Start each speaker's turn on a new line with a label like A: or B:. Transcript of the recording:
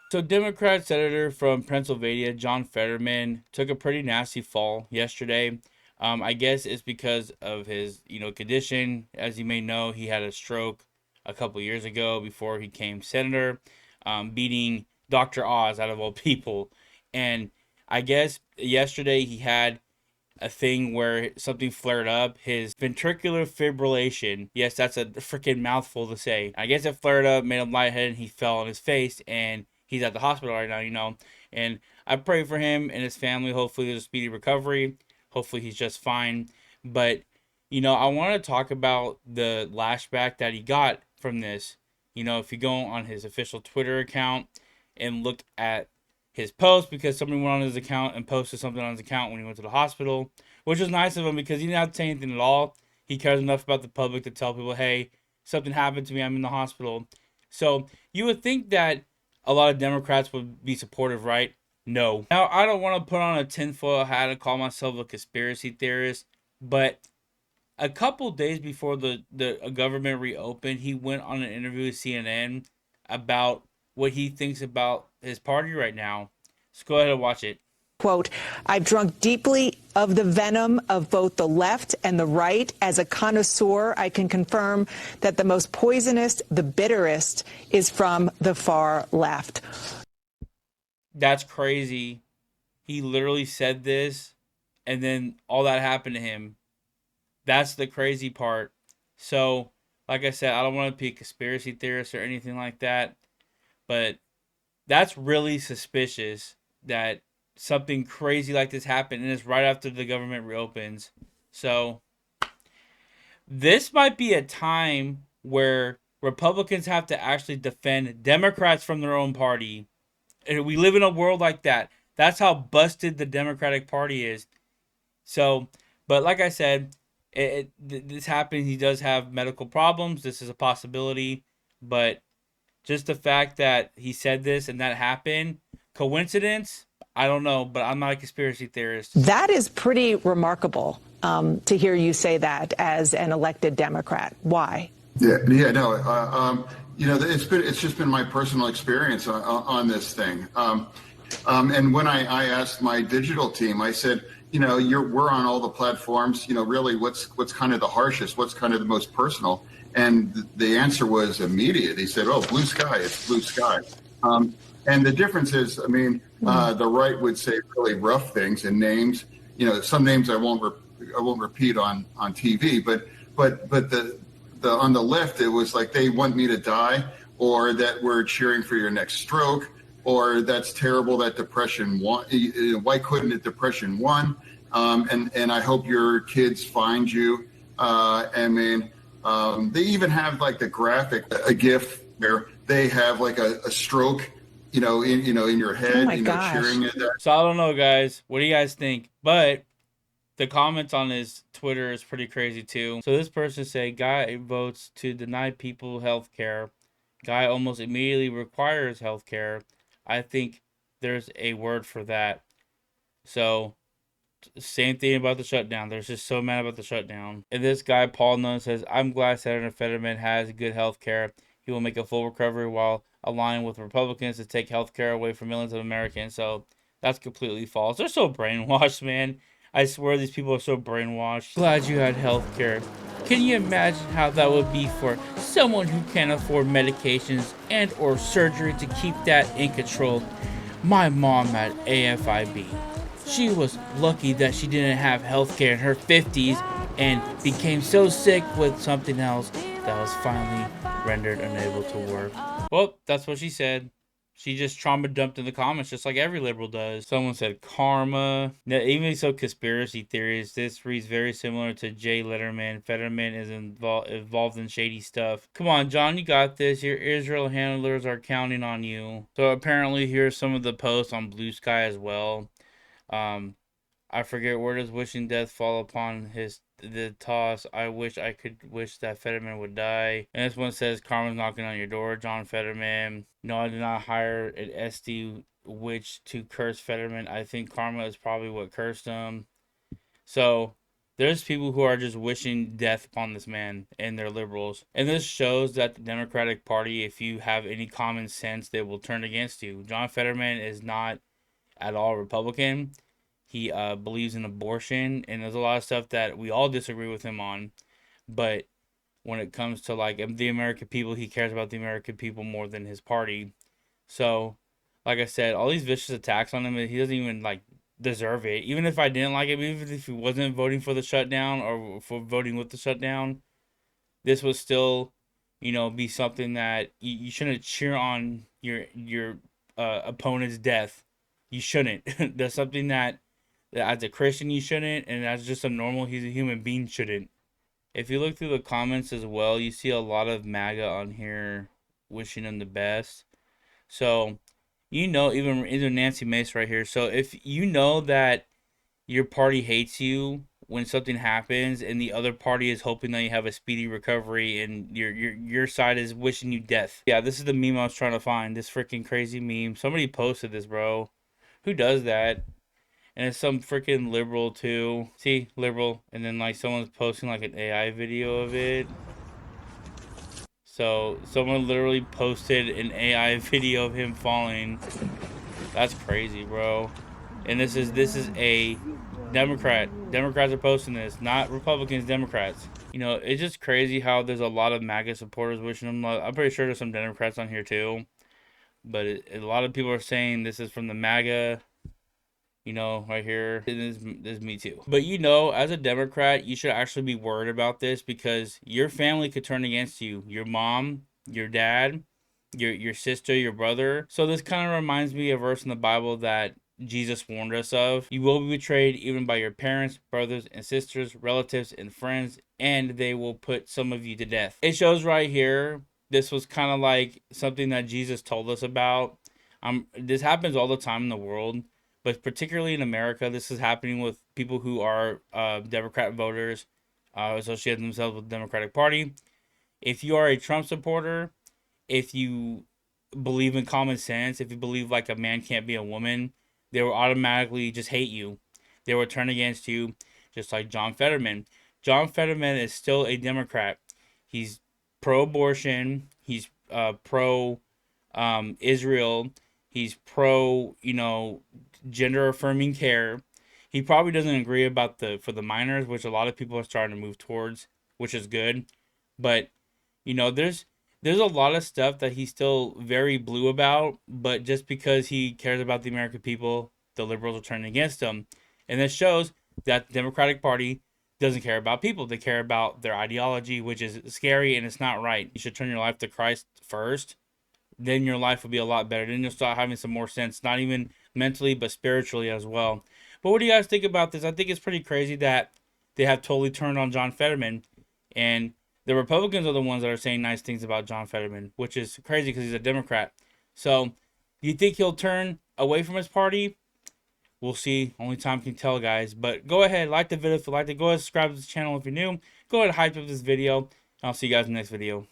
A: So, Democrat Senator from Pennsylvania, John Fetterman, took a pretty nasty fall yesterday. I guess it's because of his, condition. As you may know, he had a stroke a couple years ago before he became senator, beating Dr. Oz out of all people. And I guess yesterday he had a thing where something flared up. His ventricular fibrillation. Yes, that's a freaking mouthful to say. I guess it flared up, made him lightheaded, and he fell on his face, and he's at the hospital right now. And I pray for him and his family. Hopefully, there's a speedy recovery. Hopefully, he's just fine. But, I want to talk about the lashback that he got from this. If you go on his official Twitter account and look at his post, because somebody went on his account and posted something on his account when he went to the hospital, which was nice of him because he didn't have to say anything at all. He cares enough about the public to tell people, hey, something happened to me, I'm in the hospital. So you would think that a lot of Democrats would be supportive, right? No. Now, I don't want to put on a tinfoil hat and call myself a conspiracy theorist, but a couple days before the government reopened, he went on an interview with CNN about what he thinks about his party right now. Let's go ahead and watch it.
B: Quote, I've drunk deeply of the venom of both the left and the right. As a connoisseur, I can confirm that the most poisonous, the bitterest, is from the far left.
A: That's crazy. He literally said this, and then all that happened to him. That's the crazy part. So, like I said, I don't want to be a conspiracy theorist or anything like that, but that's really suspicious that something crazy like this happened, and it's right after the government reopens. So this might be a time where Republicans have to actually defend Democrats from their own party. And we live in a world like that. That's how busted the Democratic Party is. So, but like I said, this happened. He does have medical problems. This is a possibility, but just the fact that he said this and that happened, coincidence? I don't know, but I'm not a conspiracy theorist.
B: That is pretty remarkable to hear you say that as an elected Democrat. Why?
C: Yeah, no, it's just been my personal experience on this thing. And when I asked my digital team, I said, we're on all the platforms. Really, what's kind of the harshest? What's kind of the most personal? And the answer was immediate. He said, "Oh, blue sky. It's blue sky." And the difference is, the right would say really rough things and names. Some names I won't repeat on TV, but the on the left, it was like they want me to die, or that we're cheering for your next stroke, or that's terrible that depression won. Why couldn't it depression won? And I hope your kids find you. They even have like the graphic, a GIF where they have like a stroke, in your head,
B: Oh my gosh.
C: cheering at that.
A: So I don't know, guys. What do you guys think? But the comments on his Twitter is pretty crazy too. So this person say, guy votes to deny people health care. Guy almost immediately requires health care. I think there's a word for that. So same thing about the shutdown. They're just so mad about the shutdown. And this guy, Paul Nunn, says, I'm glad Senator Fetterman has good health care. He will make a full recovery while aligning with Republicans to take health care away from millions of Americans. So that's completely false. They're so brainwashed, man. I swear these people are so brainwashed. Glad you had health care. Can you imagine how that would be for someone who can't afford medications and or surgery to keep that in control? My mom had AFIB. She was lucky that she didn't have healthcare in her 50s and became so sick with something else that was finally rendered unable to work. Well, that's what she said. She just trauma dumped in the comments just like every liberal does. Someone said karma. Now, even so, conspiracy theories. This reads very similar to Jay Letterman. Fetterman is involved in shady stuff. Come on, John, you got this. Your Israel handlers are counting on you. So apparently, here's some of the posts on Blue Sky as well. I forget, where does wishing death fall upon the toss? I wish I could wish that Fetterman would die. And this one says karma's knocking on your door, John Fetterman. No, I did not hire an SD witch to curse Fetterman. I think karma is probably what cursed him. So There's people who are just wishing death upon this man, and they're liberals. And this shows that the Democratic Party, if you have any common sense, they will turn against you. John Fetterman is not at all Republican. He believes in abortion, and there's a lot of stuff that we all disagree with him on. But when it comes to like the American people, he cares about the American people more than his party. So, like I said, all these vicious attacks on him, he doesn't even like deserve it. Even if I didn't like him, even if he wasn't voting for the shutdown or for voting with the shutdown, this would still, be something that you shouldn't cheer on your opponent's death. You shouldn't. That's something that as a Christian you shouldn't, and as just a normal, he's a human being, shouldn't. If you look through the comments as well, you see a lot of MAGA on here wishing him the best. So, even Nancy Mace right here. So if you know that your party hates you when something happens, and the other party is hoping that you have a speedy recovery, and your side is wishing you death. Yeah, this is the meme I was trying to find. This freaking crazy meme. Somebody posted this, bro. Who does that? And it's some freaking liberal too. See, liberal, and then like someone's posting like an AI video of it. So someone literally posted an AI video of him falling. That's crazy, bro. And this is a Democrat. Democrats are posting this, not Republicans, Democrats. It's just crazy how there's a lot of MAGA supporters wishing him luck. I'm pretty sure there's some Democrats on here too. But a lot of people are saying this is from the MAGA, right here. This is me too. But as a Democrat, you should actually be worried about this, because your family could turn against you. Your mom, your dad, your sister, your brother. So this kind of reminds me of a verse in the Bible that Jesus warned us of. You will be betrayed even by your parents, brothers and sisters, relatives and friends, and they will put some of you to death. It shows right here. This was kind of like something that Jesus told us about. This happens all the time in the world, but particularly in America, this is happening with people who are Democrat voters, associate themselves with the Democratic Party. If you are a Trump supporter, if you believe in common sense, if you believe like a man can't be a woman, they will automatically just hate you. They will turn against you, just like John Fetterman. John Fetterman is still a Democrat. He's pro-abortion. He's pro-Israel. He's pro, gender-affirming care. He probably doesn't agree about for the minors, which a lot of people are starting to move towards, which is good. But there's a lot of stuff that he's still very blue about, but just because he cares about the American people, the liberals are turning against him. And this shows that the Democratic Party doesn't care about people. They care about their ideology, which is scary and it's not right. You should turn your life to Christ first. Then your life will be a lot better. Then you'll start having some more sense, not even mentally, but spiritually as well. But what do you guys think about this? I think it's pretty crazy that they have totally turned on John Fetterman, and the Republicans are the ones that are saying nice things about John Fetterman, which is crazy because he's a Democrat. So, do you think he'll turn away from his party? We'll see. Only time can tell, guys. But go ahead, like the video if you liked it. Go ahead, subscribe to this channel if you're new. Go ahead, hype up this video. I'll see you guys in the next video.